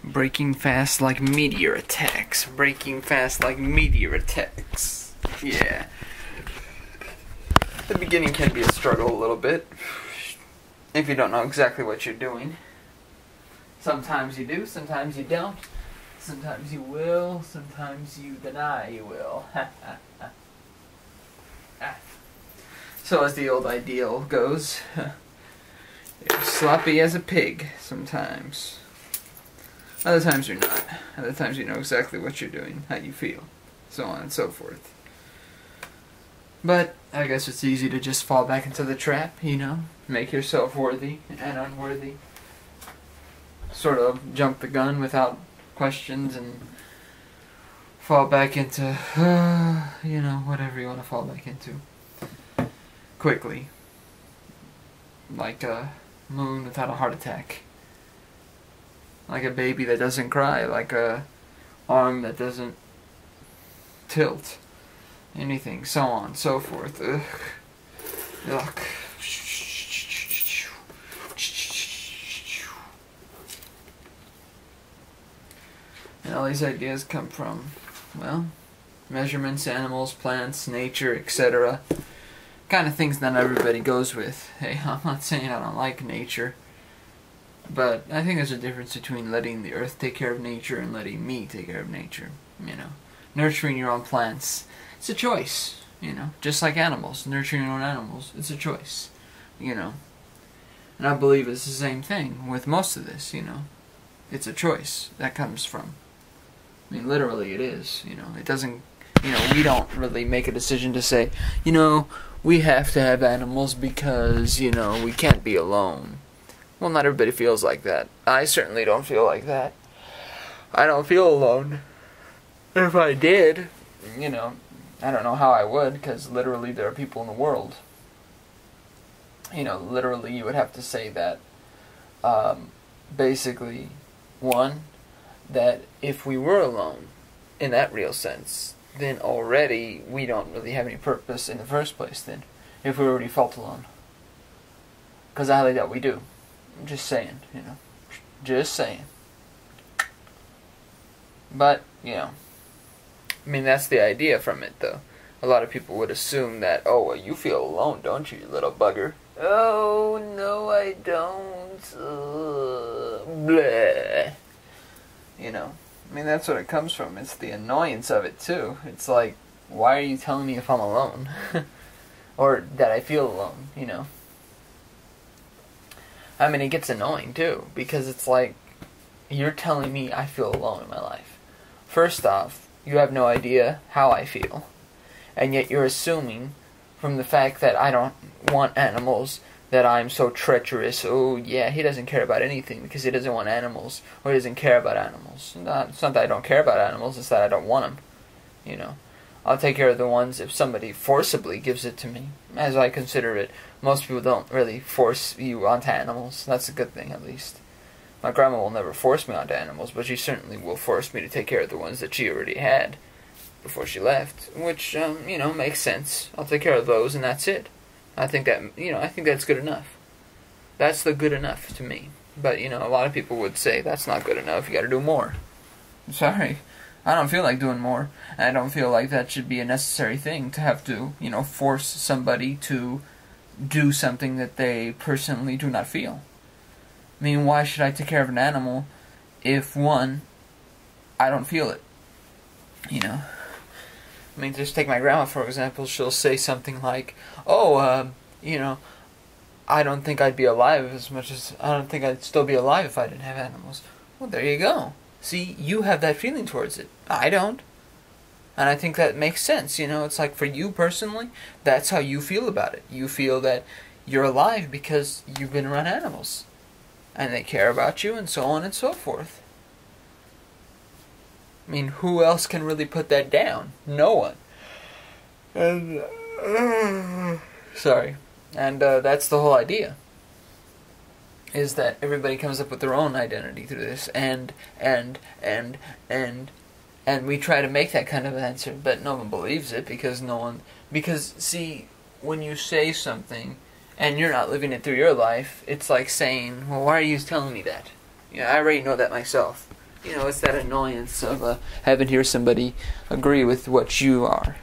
Breaking fast like meteor attacks. Breaking fast like meteor attacks. Yeah. The beginning can be a struggle a little bit, if you don't know exactly what you're doing. Sometimes you do, sometimes you don't. Sometimes you will, sometimes you deny you will. So as the old ideal goes, you're sloppy as a pig sometimes. Other times you're not. Other times you know exactly what you're doing, how you feel, so on and so forth. But I guess it's easy to just fall back into the trap, you know? Make yourself worthy and unworthy. Sort of jump the gun without questions and fall back into, you know, whatever you want to fall back into. Quickly. Like a moon without a heart attack. Like a baby that doesn't cry. Like a arm that doesn't tilt. Anything, so on, so forth. Ugh. Yuck. And all these ideas come from, well, measurements, animals, plants, nature, etc. Kind of things not everybody goes with. Hey, I'm not saying I don't like nature, but I think there's a difference between letting the earth take care of nature and letting me take care of nature, you know. Nurturing your own plants, it's a choice, you know. Just like animals, nurturing your own animals, it's a choice, you know. And I believe it's the same thing with most of this, you know. It's a choice that comes from, I mean, literally it is, you know. It doesn't, you know, we don't really make a decision to say, you know, we have to have animals because, you know, we can't be alone. Well, not everybody feels like that. I certainly don't feel like that. I don't feel alone. If I did, you know, I don't know how I would, because literally there are people in the world. You know, literally you would have to say that, basically, one, that if we were alone, in that real sense, then already we don't really have any purpose in the first place then, if we already felt alone. Because I highly doubt we do. I'm just saying, you know. Just saying. But, you know, I mean, that's the idea from it, though. A lot of people would assume that, oh, well, you feel alone, don't you, you little bugger? Oh, no, I don't. Bleh. You know, I mean, that's what it comes from. It's the annoyance of it, too. It's like, why are you telling me if I'm alone? Or that I feel alone, you know? I mean, it gets annoying, too, because it's like, you're telling me I feel alone in my life. First off, you have no idea how I feel. And yet you're assuming, from the fact that I don't want animals, that I'm so treacherous. Oh, yeah, he doesn't care about anything because he doesn't want animals, or he doesn't care about animals. It's not that I don't care about animals, it's that I don't want them. You know, I'll take care of the ones if somebody forcibly gives it to me, as I consider it. Most people don't really force you onto animals. That's a good thing, at least. My grandma will never force me onto animals, but she certainly will force me to take care of the ones that she already had before she left, which, you know, makes sense. I'll take care of those, and that's it. I think that, you know, I think that's good enough. That's the good enough to me. But, you know, a lot of people would say, that's not good enough, you gotta do more. I'm sorry. I don't feel like doing more. And I don't feel like that should be a necessary thing to have to, you know, force somebody to do something that they personally do not feel. I mean, why should I take care of an animal if, one, I don't feel it? You know? I mean, just take my grandma, for example. She'll say something like, oh, you know, I don't think I'd be alive as much as, I don't think I'd still be alive if I didn't have animals. Well, there you go. See, you have that feeling towards it. I don't. And I think that makes sense, you know. It's like, for you personally, that's how you feel about it. You feel that you're alive because you've been around animals. And they care about you, and so on and so forth. I mean, who else can really put that down? No one. And, sorry. And that's the whole idea. Is that everybody comes up with their own identity through this. And we try to make that kind of answer, but no one believes it because no one... Because, see, when you say something and you're not living it through your life, it's like saying, well, why are you telling me that? You know, I already know that myself. You know, it's that annoyance of having to hear somebody agree with what you are.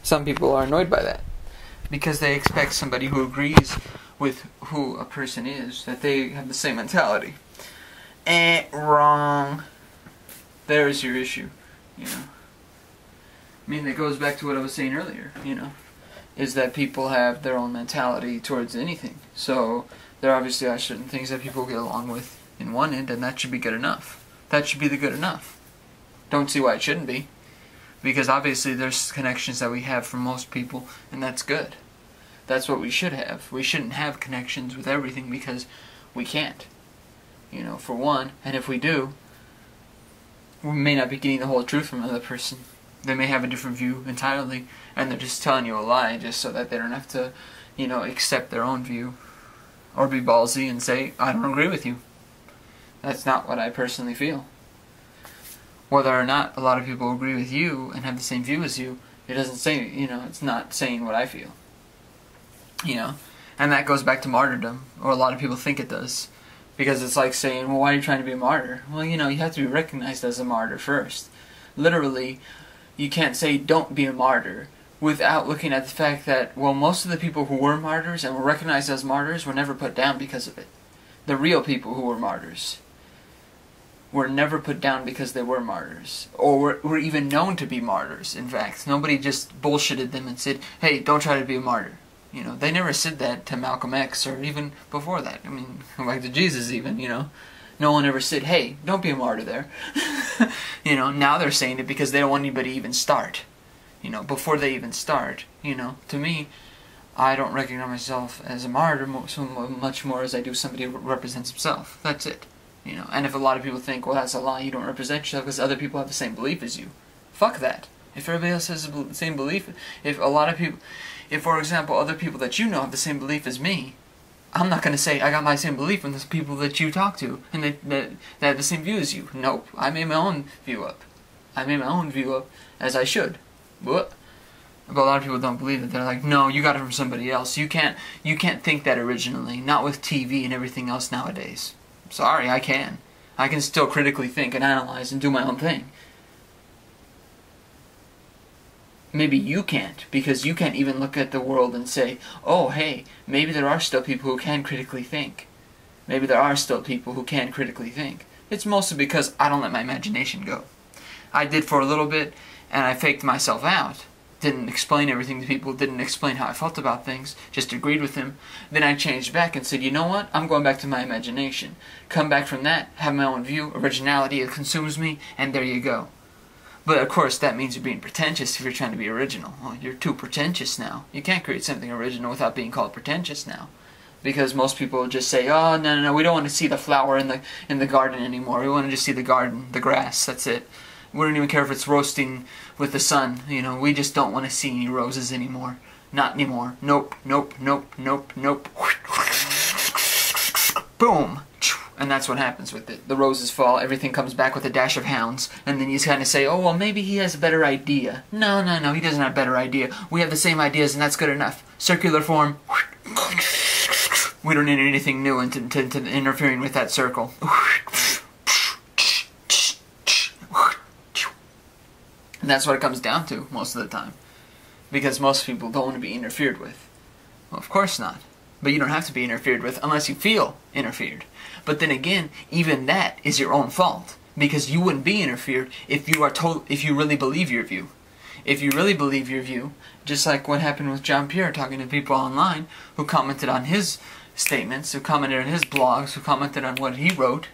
Some people are annoyed by that because they expect somebody who agrees with who a person is, that they have the same mentality. Wrong. There's your issue, you know. I mean, it goes back to what I was saying earlier, you know, is that people have their own mentality towards anything. So there obviously are certain things that people get along with in one end, and that should be good enough. That should be the good enough. Don't see why it shouldn't be. Because obviously there's connections that we have from most people, and that's good. That's what we should have. We shouldn't have connections with everything because we can't. You know, for one, and if we do, we may not be getting the whole truth from another person. They may have a different view entirely, and they're just telling you a lie just so that they don't have to, you know, accept their own view. Or be ballsy and say, I don't agree with you. That's not what I personally feel. Whether or not a lot of people agree with you and have the same view as you, it doesn't say, you know, it's not saying what I feel. You know? And that goes back to martyrdom, or a lot of people think it does. Because it's like saying, well, why are you trying to be a martyr? Well, you know, you have to be recognized as a martyr first. Literally, you can't say don't be a martyr without looking at the fact that, well, most of the people who were martyrs and were recognized as martyrs were never put down because of it. The real people who were martyrs were never put down because they were martyrs, or were even known to be martyrs, in fact. Nobody just bullshitted them and said, hey, don't try to be a martyr. You know, they never said that to Malcolm X, or even before that. I mean, back to Jesus even, you know. No one ever said, hey, don't be a martyr there. You know, now they're saying it because they don't want anybody to even start. You know, before they even start. You know, to me, I don't recognize myself as a martyr so much more as I do somebody who represents himself. That's it. You know, and if a lot of people think, well, that's a lie, you don't represent yourself because other people have the same belief as you. Fuck that. If everybody else has the same belief, if a lot of people, if, for example, other people that you know have the same belief as me, I'm not going to say I got my same belief in the people that you talk to and that have the same view as you. Nope. I made my own view up. I made my own view up as I should. But a lot of people don't believe it. They're like, no, you got it from somebody else. You can't think that originally. Not with TV and everything else nowadays. Sorry, I can. I can still critically think and analyze and do my own thing. Maybe you can't, because you can't even look at the world and say, oh, hey, maybe there are still people who can critically think. Maybe there are still people who can critically think. It's mostly because I don't let my imagination go. I did for a little bit, and I faked myself out. Didn't explain everything to people, didn't explain how I felt about things, just agreed with them. Then I changed back and said, you know what, I'm going back to my imagination. Come back from that, have my own view, originality, it consumes me, and there you go. But of course that means you're being pretentious if you're trying to be original. Well, you're too pretentious now. You can't create something original without being called pretentious now. Because most people just say, oh, no, we don't want to see the flower in the garden anymore. We want to just see the garden, the grass, that's it. We don't even care if it's roasting with the sun, you know, we just don't want to see any roses anymore. Not anymore. Nope, nope, nope, nope, nope. Boom! And that's what happens with it. The roses fall, everything comes back with a dash of hounds, and then you kind of say, oh, well, maybe he has a better idea. No, he doesn't have a better idea. We have the same ideas, and that's good enough. Circular form. We don't need anything new into interfering with that circle. And that's what it comes down to most of the time. Because most people don't want to be interfered with. Well, of course not. But you don't have to be interfered with unless you feel interfered. But then again, even that is your own fault. Because you wouldn't be interfered if you really believe your view. If you really believe your view, just like what happened with John Pierre talking to people online who commented on his statements, who commented on his blogs, who commented on what he wrote,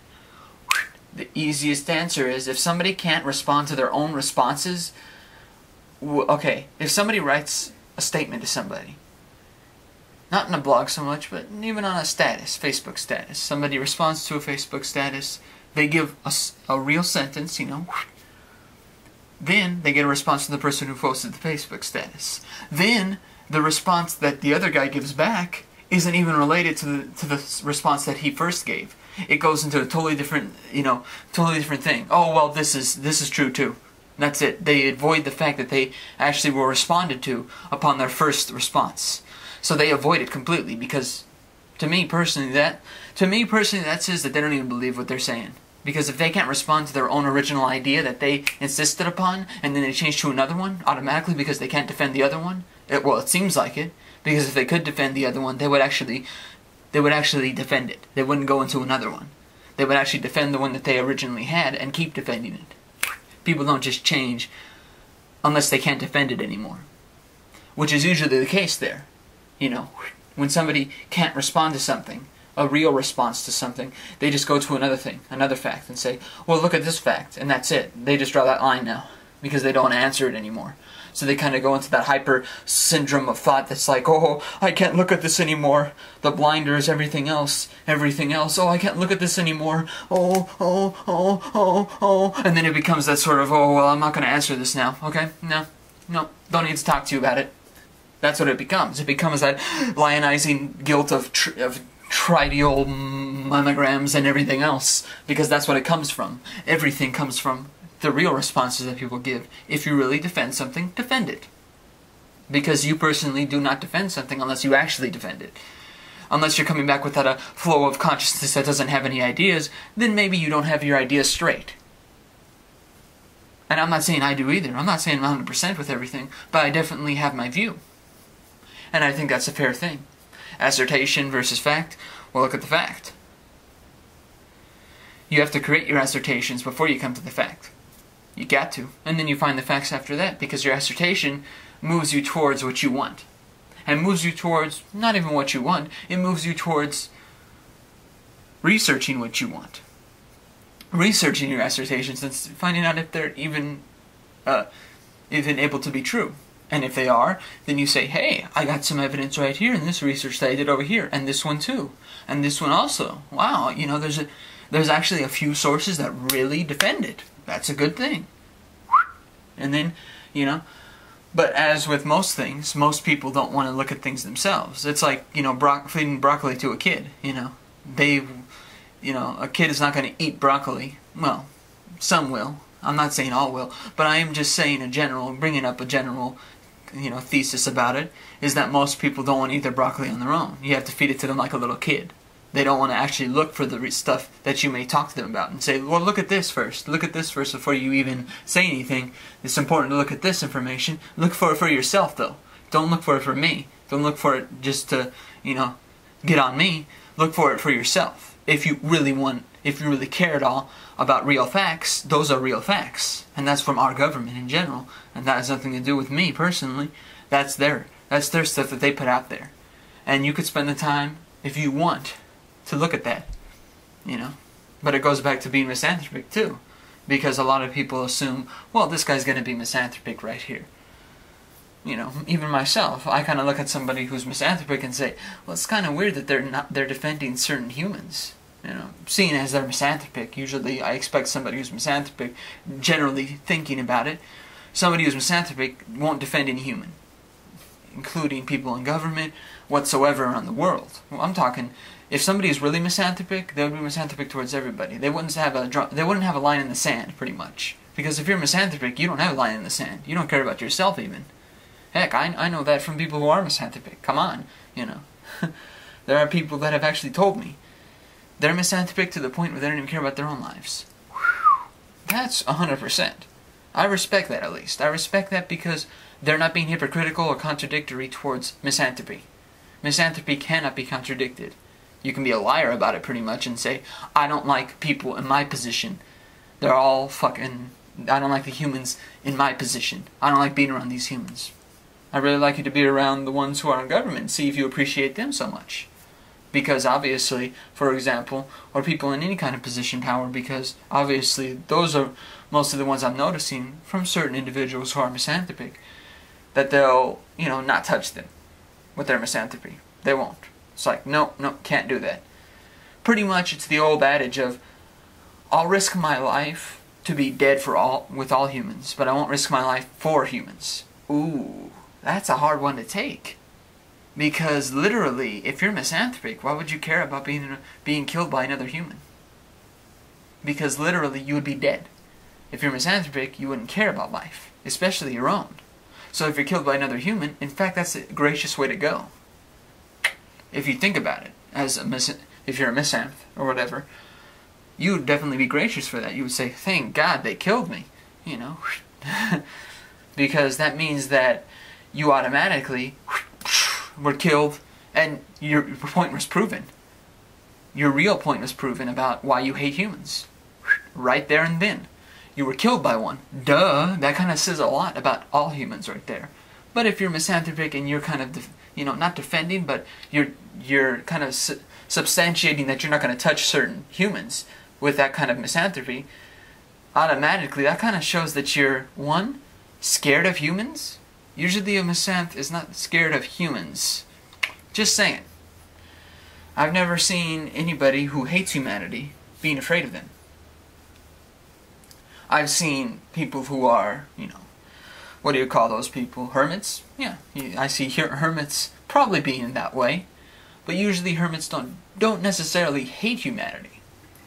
the easiest answer is if somebody can't respond to their own responses, okay, if somebody writes a statement to somebody, not in a blog so much, but even on a status, Facebook status, somebody responds to a Facebook status, they give a real sentence, you know, then they get a response from the person who posted the Facebook status. Then the response that the other guy gives back isn't even related to the response that he first gave. It goes into a totally different, totally different thing. Oh, well, this is true too. That's it. They avoid the fact that they actually were responded to upon their first response. So they avoid it completely because, to me personally, that says that they don't even believe what they're saying. Because if they can't respond to their own original idea that they insisted upon, and then they change to another one automatically because they can't defend the other one, it seems like it. Because if they could defend the other one, they would actually defend it. They wouldn't go into another one. They would actually defend the one that they originally had and keep defending it. People don't just change unless they can't defend it anymore. Which is usually the case there. You know, when somebody can't respond to something, a real response to something, they just go to another thing, another fact, and say, well, look at this fact, and that's it. They just draw that line now, because they don't answer it anymore. So they kind of go into that hyper syndrome of thought that's like, oh, I can't look at this anymore. The blinders, everything else. Oh, I can't look at this anymore. Oh. And then it becomes that sort of, oh, well, I'm not going to answer this now. Okay, no, don't need to talk to you about it. That's what it becomes. It becomes that lionizing guilt of tridial mammograms and everything else. Because that's what it comes from. Everything comes from the real responses that people give. If you really defend something, defend it. Because you personally do not defend something unless you actually defend it. Unless you're coming back with that flow of consciousness that doesn't have any ideas, then maybe you don't have your ideas straight. And I'm not saying I do either. I'm not saying I'm 100% with everything, but I definitely have my view. And I think that's a fair thing. Assertion versus fact, well, look at the fact. You have to create your assertions before you come to the fact. You got to. And then you find the facts after that, because your assertion moves you towards what you want. And moves you towards, not even what you want, it moves you towards researching what you want. Researching your assertions and finding out if they're even able to be true. And if they are, then you say, hey, I got some evidence right here in this research that I did over here, and this one too, and this one also. Wow, you know, there's actually a few sources that really defend it. That's a good thing. And then, you know, but as with most things, most people don't want to look at things themselves. It's like, you know, feeding broccoli to a kid, you know. A kid is not going to eat broccoli. Well, some will. I'm not saying all will, but I am just saying bringing up a general, thesis about it, is that most people don't want to eat their broccoli on their own. You have to feed it to them like a little kid. They don't want to actually look for the stuff that you may talk to them about and say, well, look at this first. Look at this first before you even say anything. It's important to look at this information. Look for it for yourself, though. Don't look for it for me. Don't look for it just to, get on me. Look for it for yourself. If you really care at all about real facts, those are real facts. And that's from our government in general. And that has nothing to do with me personally. That's their stuff that they put out there. And you could spend the time, if you want, to look at that, But it goes back to being misanthropic too. Because a lot of people assume, well, this guy's going to be misanthropic right here. Even myself, I kind of look at somebody who's misanthropic and say, well, it's kind of weird that they're defending certain humans. Seeing as they're misanthropic, usually I expect somebody who's misanthropic, generally thinking about it, somebody who's misanthropic won't defend any human, including people in government, whatsoever around the world. Well, I'm talking, if somebody is really misanthropic, they would be misanthropic towards everybody. They wouldn't have a line in the sand, pretty much. Because if you're misanthropic, you don't have a line in the sand. You don't care about yourself, even. Heck, I know that from people who are misanthropic. Come on, There are people that have actually told me they're misanthropic to the point where they don't even care about their own lives. That's 100%. I respect that, at least. I respect that because they're not being hypocritical or contradictory towards misanthropy. Misanthropy cannot be contradicted. You can be a liar about it pretty much and say, I don't like people in my position. They're all fucking... I don't like the humans in my position. I don't like being around these humans. I really like you to be around the ones who are in government and see if you appreciate them so much. Because obviously, for example, or people in any kind of position power, because obviously those are most of the ones I'm noticing from certain individuals who are misanthropic, that they'll, not touch them with their misanthropy. They won't. It's like, no, can't do that. Pretty much it's the old adage of, I'll risk my life to be dead with all humans, but I won't risk my life for humans. Ooh, that's a hard one to take. Because literally, if you're misanthropic, why would you care about being killed by another human? Because literally, you would be dead. If you're misanthropic, you wouldn't care about life, especially your own. So if you're killed by another human, in fact, that's a gracious way to go. If you think about it, if you're a misanthrope or whatever, you would definitely be gracious for that. You would say, thank God they killed me, you know. Because that means that you automatically were killed and your point was proven. Your real point was proven about why you hate humans. Right there and then. You were killed by one. Duh! That kind of says a lot about all humans right there. But if you're misanthropic and you're kind of, not defending, but you're kind of substantiating that you're not going to touch certain humans with that kind of misanthropy, automatically that kind of shows that you're, one, scared of humans. Usually a misanth is not scared of humans. Just saying. I've never seen anybody who hates humanity being afraid of them. I've seen people who are, what do you call those people? Hermits? Yeah, I see hermits probably being that way. But usually hermits don't necessarily hate humanity.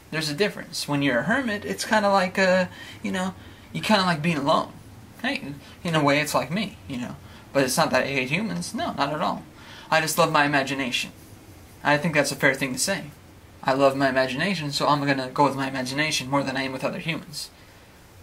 There's a difference. When you're a hermit, it's kind of like, you kind of like being alone. Hey, in a way it's like me, But it's not that I hate humans. No, not at all. I just love my imagination. I think that's a fair thing to say. I love my imagination, so I'm going to go with my imagination more than I am with other humans.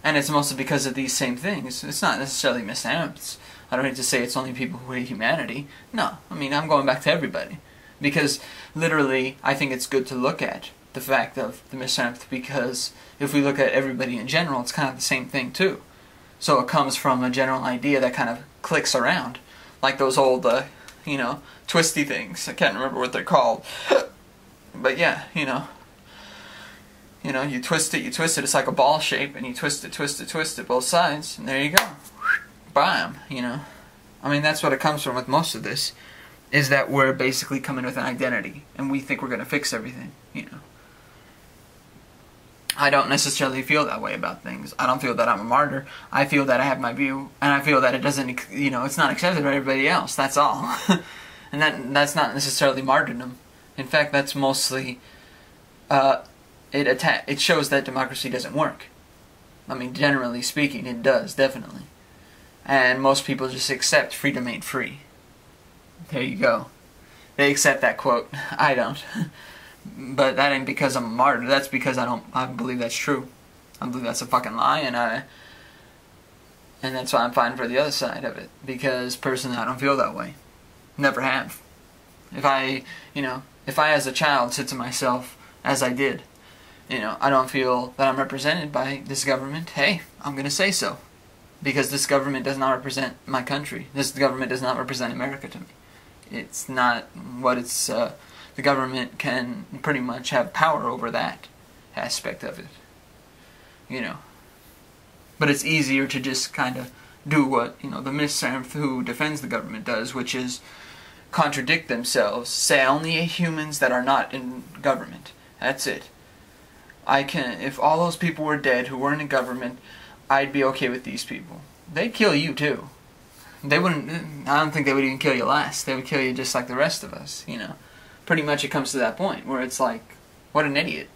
And it's mostly because of these same things. It's not necessarily misanthropes. I don't need to say it's only people who hate humanity. No, I'm going back to everybody. Because, literally, I think it's good to look at the fact of the misanthrope, because if we look at everybody in general, it's kind of the same thing, too. So it comes from a general idea that kind of clicks around. Like those old, twisty things. I can't remember what they're called. But yeah, you twist it, it's like a ball shape, and you twist it both sides, and there you go. Bam, that's what it comes from with most of this, is that we're basically coming with an identity, and we think we're going to fix everything, I don't necessarily feel that way about things. I don't feel that I'm a martyr. I feel that I have my view, and I feel that it doesn't, it's not accepted by everybody else, that's all. And that's not necessarily martyrdom. In fact, that's mostly, it shows that democracy doesn't work. Generally speaking, it does, definitely. And most people just accept freedom ain't free. There you go. They accept that quote. I don't. But that ain't because I'm a martyr. That's because I believe that's true. I believe that's a fucking lie, and that's why I'm fighting for the other side of it. Because personally, I don't feel that way. Never have. If I as a child said to myself, as I did, I don't feel that I'm represented by this government, hey, I'm going to say so. Because this government does not represent my country. This government does not represent America to me. It's not what it's, the government can pretty much have power over that aspect of it. But it's easier to just kind of do what, the misanthrope who defends the government does, which is contradict themselves, say only humans that are not in government. That's it. If all those people were dead who weren't in government, I'd be okay with these people. They'd kill you too. They wouldn't, I don't think they would even kill you last. They would kill you just like the rest of us, Pretty much it comes to that point where it's like, what an idiot.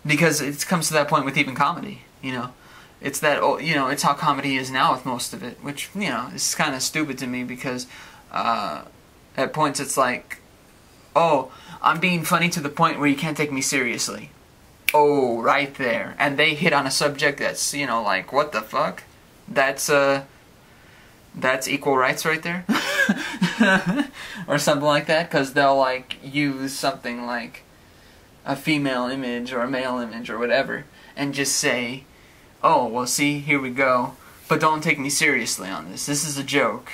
Because it comes to that point with even comedy, It's that, it's how comedy is now with most of it, which, is kind of stupid to me because at points it's like, oh, I'm being funny to the point where you can't take me seriously. Oh, right there. And they hit on a subject that's, like, what the fuck? That's equal rights right there? Or something like that, because they'll, like, use something like a female image or a male image or whatever, and just say, oh, well, see, here we go, but don't take me seriously on this. This is a joke.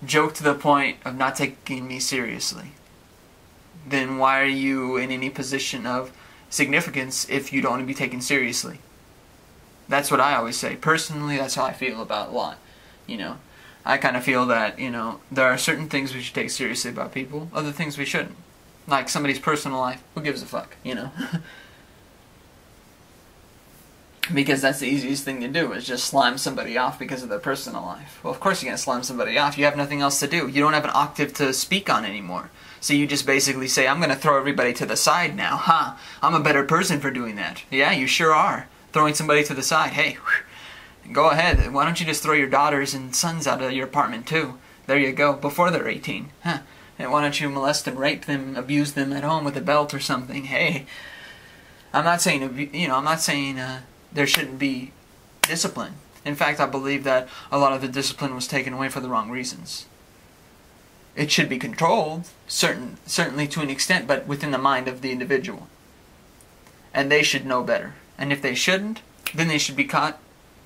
Joke to the point of not taking me seriously. Then why are you in any position of significance if you don't want to be taken seriously? That's what I always say. Personally, that's how I feel about a lot. I kind of feel that, there are certain things we should take seriously about people, other things we shouldn't. Like somebody's personal life, who gives a fuck, Because that's the easiest thing to do, is just slime somebody off because of their personal life. Well, of course you're going to slime somebody off. You have nothing else to do. You don't have an octave to speak on anymore. So you just basically say, I'm going to throw everybody to the side now. Huh, I'm a better person for doing that. Yeah, you sure are. Throwing somebody to the side. Hey, go ahead. Why don't you just throw your daughters and sons out of your apartment too? There you go, before they're 18. Huh. And why don't you molest and rape them, abuse them at home with a belt or something? Hey, I'm not saying, I'm not saying there shouldn't be discipline. In fact, I believe that a lot of the discipline was taken away for the wrong reasons. It should be controlled, certainly to an extent, but within the mind of the individual. And they should know better. And if they shouldn't, then they should be caught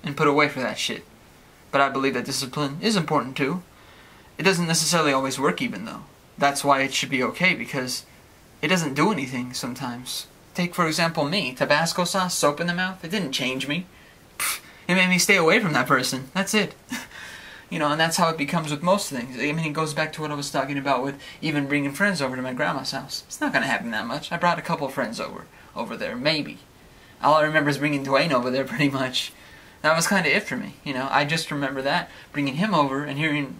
and put away for that shit. But I believe that discipline is important too. It doesn't necessarily always work even though. That's why it should be okay, because it doesn't do anything sometimes. Take for example me, Tabasco sauce, soap in the mouth, it didn't change me. It made me stay away from that person. That's it. And that's how it becomes with most things. I mean, it goes back to what I was talking about with even bringing friends over to my grandma's house. It's not going to happen that much. I brought a couple of friends over there, maybe. All I remember is bringing Dwayne over there pretty much. That was kind of it for me, I just remember that, bringing him over and hearing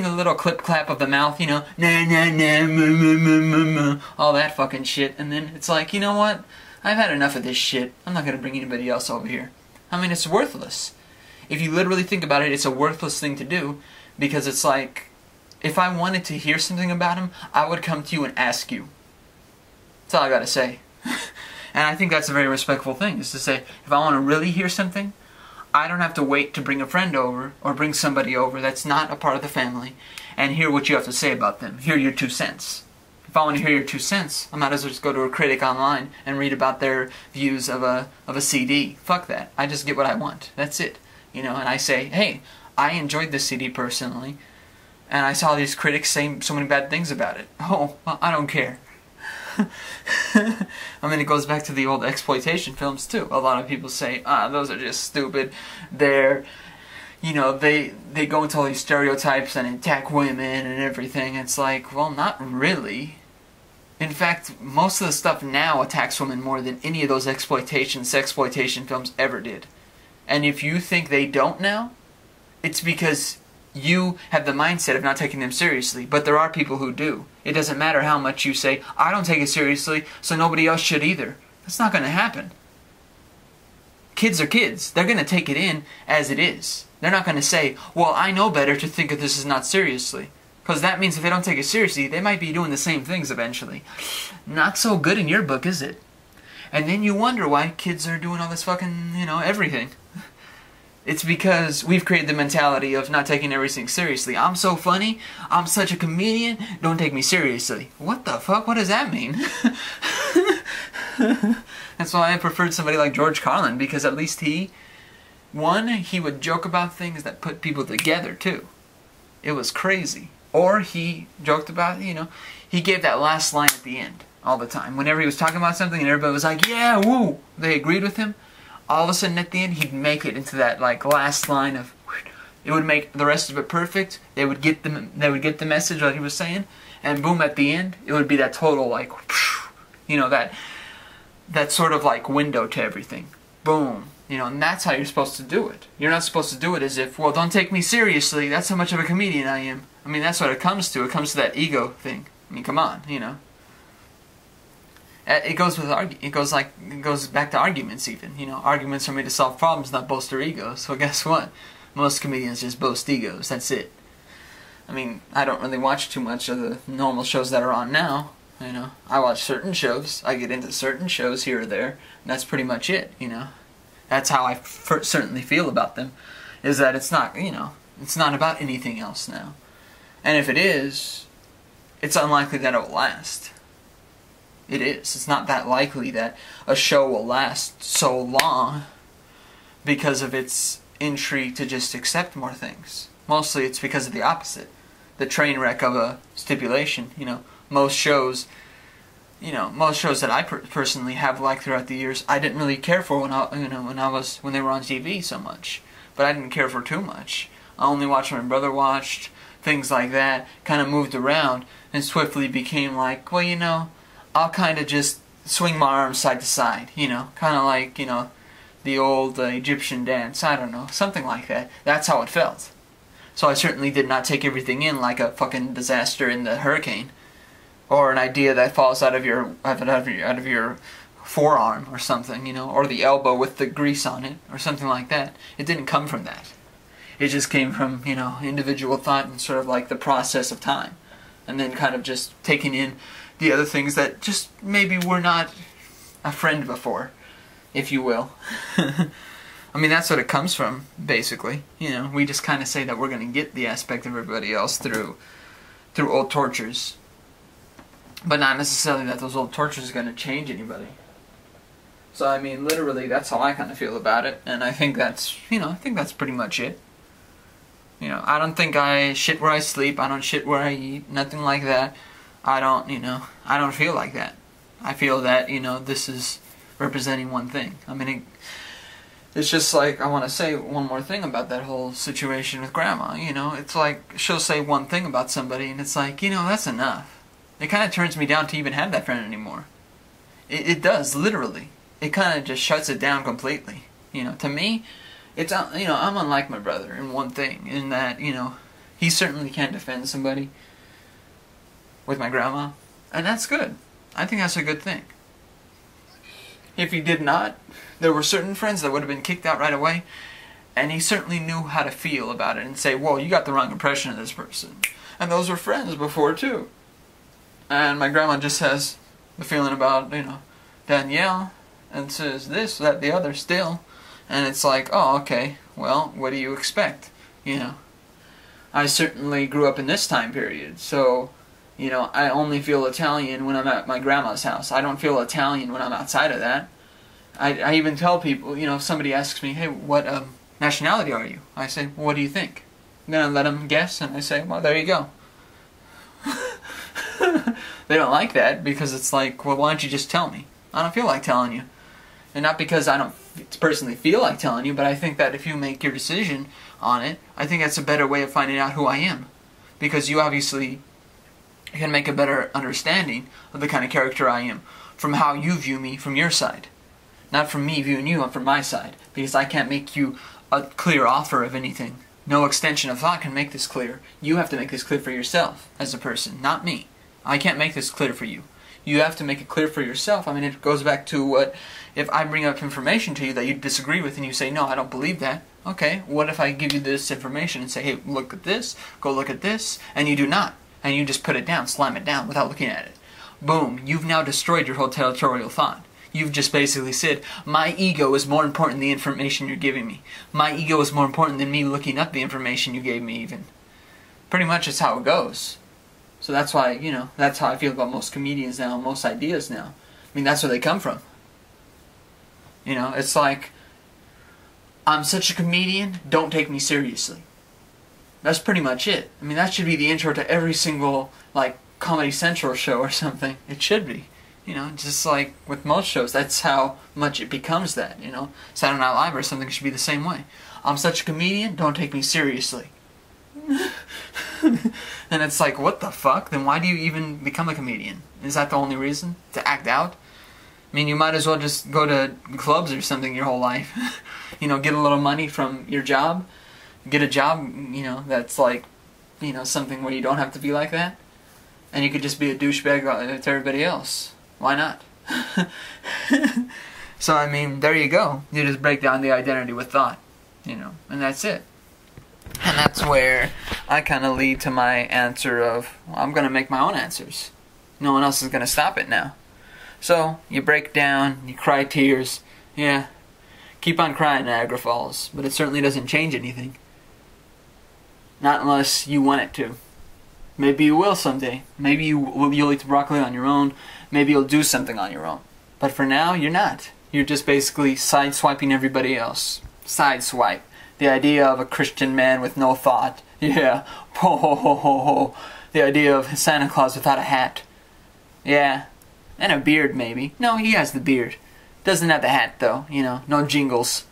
the little clip-clap of the mouth, na na na, all that fucking shit. And then it's like, you know what? I've had enough of this shit. I'm not going to bring anybody else over here. I mean, it's worthless. If you literally think about it, it's a worthless thing to do, because it's like, if I wanted to hear something about him, I would come to you and ask you. That's all I gotta say. And I think that's a very respectful thing, is to say, if I want to really hear something, I don't have to wait to bring a friend over, or bring somebody over that's not a part of the family, and hear what you have to say about them. Hear your 2 cents. If I want to hear your 2 cents, I might as well just go to a critic online and read about their views of a CD. Fuck that. I just get what I want. That's it. And I say, hey, I enjoyed this CD personally, and I saw these critics saying so many bad things about it. Oh, well, I don't care. I mean, it goes back to the old exploitation films too. A lot of people say, those are just stupid. They're, they go into all these stereotypes and attack women and everything. It's like, well, not really. In fact, most of the stuff now attacks women more than any of those sexploitation films ever did. And if you think they don't now, it's because you have the mindset of not taking them seriously. But there are people who do. It doesn't matter how much you say, I don't take it seriously, so nobody else should either. That's not going to happen. Kids are kids. They're going to take it in as it is. They're not going to say, well, I know better to think of this as not seriously. Because that means if they don't take it seriously, they might be doing the same things eventually. Not so good in your book, is it? And then you wonder why kids are doing all this fucking, everything. It's because we've created the mentality of not taking everything seriously. I'm so funny, I'm such a comedian, don't take me seriously. What the fuck? What does that mean? That's why I preferred somebody like George Carlin, because at least he would joke about things that put people together too. It was crazy. Or he joked about, he gave that last line at the end all the time. Whenever he was talking about something and everybody was like, yeah, woo, they agreed with him. All of a sudden at the end, he'd make it into that last line of, it would make the rest of it perfect. They would get the message that he was saying, and boom, at the end, it would be that total that sort of window to everything. Boom. And that's how you're supposed to do it. You're not supposed to do it as if, well, don't take me seriously. That's how much of a comedian I am. I mean, that's what it comes to. It comes to that ego thing. I mean, come on, It goes back to arguments even. Arguments are made to solve problems, not boast their egos. So guess what? Most comedians just boast egos. That's it. I mean, I don't really watch too much of the normal shows that are on now. I watch certain shows. I get into certain shows here or there. And that's pretty much it. That's how I certainly feel about them. Is that it's not, it's not about anything else now. And if it is, it's unlikely that it will last. It is. It's not that likely that a show will last so long because of its intrigue to just accept more things. Mostly it's because of the opposite. The train wreck of a stipulation. Most shows that I personally have liked throughout the years, I didn't really care for when they were on TV so much. But I didn't care for too much. I only watched what my brother watched, things like that, kind of moved around, and swiftly became like, well, I'll kind of just swing my arms side to side, kind of like, the old Egyptian dance, I don't know, something like that. That's how it felt. So I certainly did not take everything in like a fucking disaster in the hurricane, or an idea that falls out of your forearm or something, or the elbow with the grease on it, or something like that. It didn't come from that. It just came from, individual thought and sort of like the process of time, and then kind of just taking in the other things that just maybe were not a friend before, if you will. I mean, that's what it comes from, basically. You know, we just kind of say that we're going to get the aspect of everybody else through old tortures. But not necessarily that those old tortures are going to change anybody. So, I mean, literally, that's how I kind of feel about it. And I think that's, you know, I think that's pretty much it. You know, I don't think I shit where I sleep. I don't shit where I eat. Nothing like that. I don't, you know, I don't feel like that. I feel that, you know, this is representing one thing. I mean, it's just like, I want to say one more thing about that whole situation with Grandma. You know, it's like, she'll say one thing about somebody, and it's like, you know, that's enough. It kind of turns me down to even have that friend anymore. It does, literally. It kind of just shuts it down completely. You know, to me, it's, you know, I'm unlike my brother in one thing, in that, you know, he certainly can't defend somebody with my grandma, and that's good. I think that's a good thing. If he did not, there were certain friends that would have been kicked out right away, and he certainly knew how to feel about it and say, whoa, you got the wrong impression of this person. And those were friends before, too. And my grandma just has the feeling about, you know, Danielle, and says this, that, the other still. And it's like, oh, okay, well, what do you expect? You know, I certainly grew up in this time period, so, you know, I only feel Italian when I'm at my grandma's house. I don't feel Italian when I'm outside of that. I even tell people, you know, if somebody asks me, hey, what nationality are you? I say, well, what do you think? Then I let them guess, and I say, well, there you go. They don't like that, because it's like, well, why don't you just tell me? I don't feel like telling you. And not because I don't personally feel like telling you, but I think that if you make your decision on it, I think that's a better way of finding out who I am. Because you obviously can make a better understanding of the kind of character I am from how you view me from your side. Not from me viewing you, but from my side. Because I can't make you a clear offer of anything. No extension of thought can make this clear. You have to make this clear for yourself as a person, not me. I can't make this clear for you. You have to make it clear for yourself. I mean, it goes back to what, if I bring up information to you that you disagree with and you say, no, I don't believe that. Okay, what if I give you this information and say, hey, look at this, go look at this, and you do not. And you just put it down, slam it down without looking at it. Boom, you've now destroyed your whole territorial thought. You've just basically said, my ego is more important than the information you're giving me. My ego is more important than me looking up the information you gave me even. Pretty much that's how it goes. So that's why, you know, that's how I feel about most comedians now, most ideas now. I mean, that's where they come from. You know, it's like, I'm such a comedian, don't take me seriously. That's pretty much it. I mean, that should be the intro to every single, like, Comedy Central show or something. It should be. You know, just like with most shows, that's how much it becomes that, you know. Saturday Night Live or something should be the same way. I'm such a comedian, don't take me seriously. And it's like, what the fuck? Then why do you even become a comedian? Is that the only reason? To act out? I mean, you might as well just go to clubs or something your whole life. You know, get a little money from your job. Get a job, you know, that's like, you know, something where you don't have to be like that. And you could just be a douchebag to everybody else. Why not? So, I mean, there you go. You just break down the identity with thought. You know, and that's it. And that's where I kind of lead to my answer of, well, I'm going to make my own answers. No one else is going to stop it now. So, you break down, you cry tears. Yeah, keep on crying, Niagara Falls. But it certainly doesn't change anything. Not unless you want it to. Maybe you will someday. Maybe you'll eat broccoli on your own. Maybe you'll do something on your own. But for now, you're not. You're just basically sideswiping everybody else. Sideswipe. The idea of a Christian man with no thought. Yeah. Ho ho ho ho ho. The idea of Santa Claus without a hat. Yeah. And a beard, maybe. No, he has the beard. Doesn't have the hat, though. You know, no jingles.